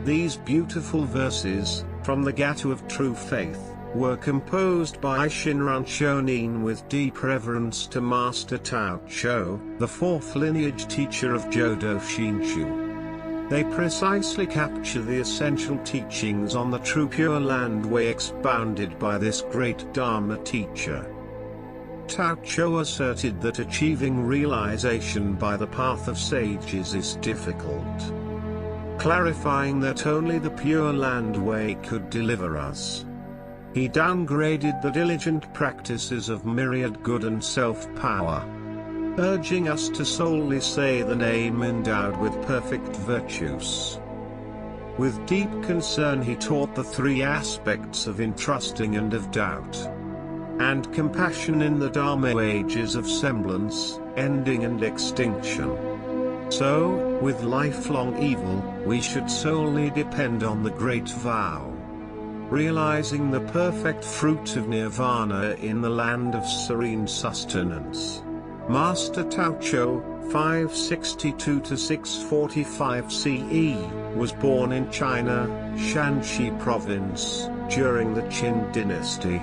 These beautiful verses, from the Gattu of True Faith, were composed by Shinran Shonin with deep reverence to Master Tao Cho, the fourth lineage teacher of Jodo Shinshu. They precisely capture the essential teachings on the true Pure Land Way expounded by this great Dharma teacher. Tao Cho asserted that achieving realization by the path of sages is difficult, clarifying that only the Pure Land Way could deliver us. He downgraded the diligent practices of myriad good and self-power, urging us to solely say the name endowed with perfect virtues. With deep concern he taught the three aspects of entrusting and of doubt, and compassion in the Dharma ages of semblance, ending and extinction. So, with lifelong evil, we should solely depend on the great vow, realizing the perfect fruit of Nirvana in the land of serene sustenance. Master Tao Cho, 562–645 CE, was born in China, Shanxi province, during the Qin dynasty.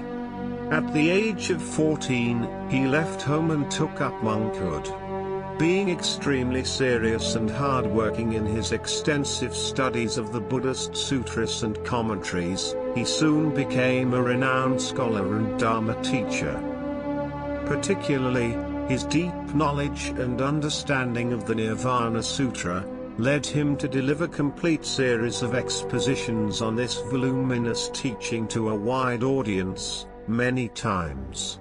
At the age of 14, he left home and took up monkhood. Being extremely serious and hard-working in his extensive studies of the Buddhist sutras and commentaries, he soon became a renowned scholar and Dharma teacher. Particularly, his deep knowledge and understanding of the Nirvana Sutra led him to deliver complete series of expositions on this voluminous teaching to a wide audience, many times.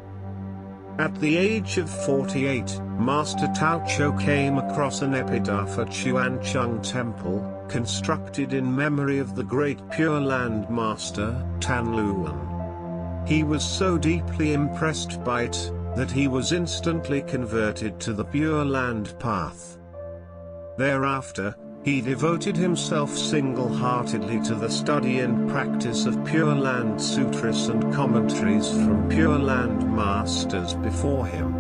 At the age of 48, Master Tao Cho came across an epitaph at Xuancheng Temple, constructed in memory of the great Pure Land Master, Tan Luan. He was so deeply impressed by it, that he was instantly converted to the Pure Land path. Thereafter, he devoted himself single-heartedly to the study and practice of Pure Land sutras and commentaries from Pure Land masters before him.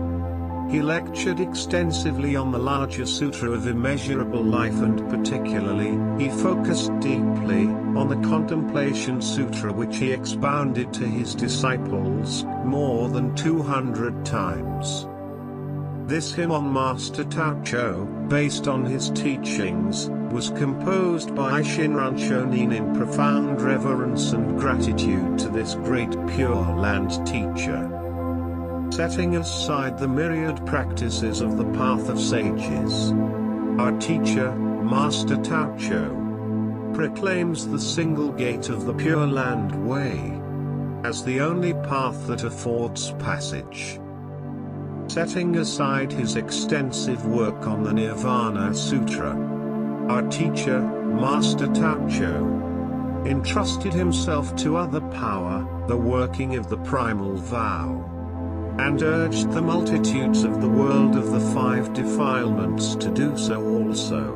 He lectured extensively on the larger Sutra of Immeasurable Life, and particularly, he focused deeply on the Contemplation Sutra, which he expounded to his disciples more than 200 times. This hymn on Master Tao Cho, based on his teachings, was composed by Shinran Shonin in profound reverence and gratitude to this great Pure Land teacher. Setting aside the myriad practices of the path of sages, our teacher, Master Tao Cho, proclaims the single gate of the Pure Land Way as the only path that affords passage. Setting aside his extensive work on the Nirvana Sutra, our teacher, Master Tao Cho, entrusted himself to other power, the working of the primal vow, and urged the multitudes of the world of the five defilements to do so also.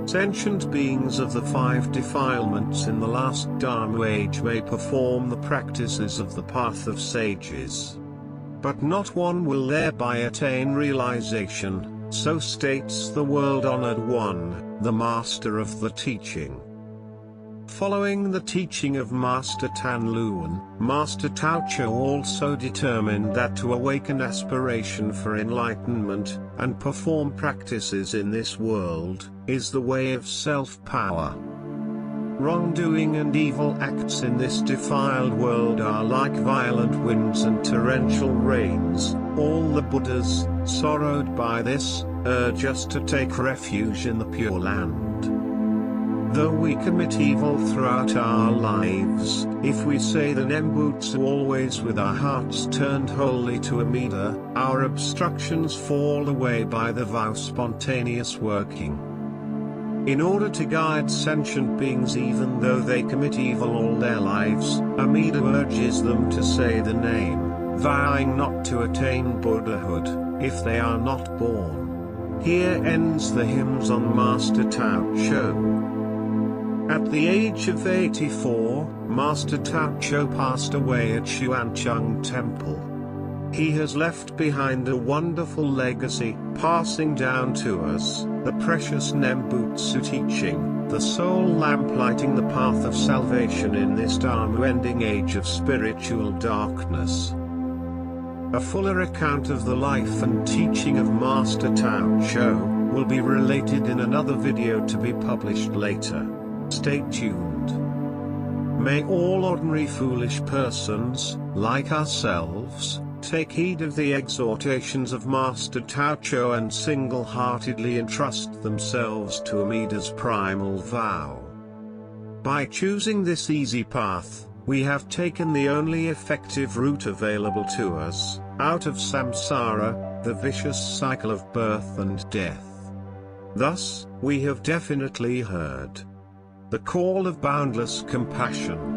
Sentient beings of the five defilements in the last Dharma age may perform the practices of the path of sages, but not one will thereby attain realization, so states the world-honored one, the master of the teaching. Following the teaching of Master Tan Luan, Master Tao Cho also determined that to awaken aspiration for enlightenment, and perform practices in this world, is the way of self-power. Wrongdoing and evil acts in this defiled world are like violent winds and torrential rains. All the Buddhas, sorrowed by this, urge us to take refuge in the Pure Land. Though we commit evil throughout our lives, if we say the Nembutsu always with our hearts turned wholly to Amida, our obstructions fall away by the vow spontaneous working. In order to guide sentient beings even though they commit evil all their lives, Amida urges them to say the name, vowing not to attain Buddhahood, if they are not born. Here ends the hymns on Master Tao Cho. At the age of 84, Master Tao Cho passed away at Xuancheng Temple. He has left behind a wonderful legacy, passing down to us, the precious Nembutsu teaching, the sole lamp lighting the path of salvation in this Dharma Ending Age of spiritual darkness. A fuller account of the life and teaching of Master Tao Cho will be related in another video to be published later. Stay tuned. May all ordinary foolish persons, like ourselves, take heed of the exhortations of Master Tao Cho and single-heartedly entrust themselves to Amida's primal vow. By choosing this easy path, we have taken the only effective route available to us, out of samsara, the vicious cycle of birth and death. Thus, we have definitely heard the call of boundless compassion.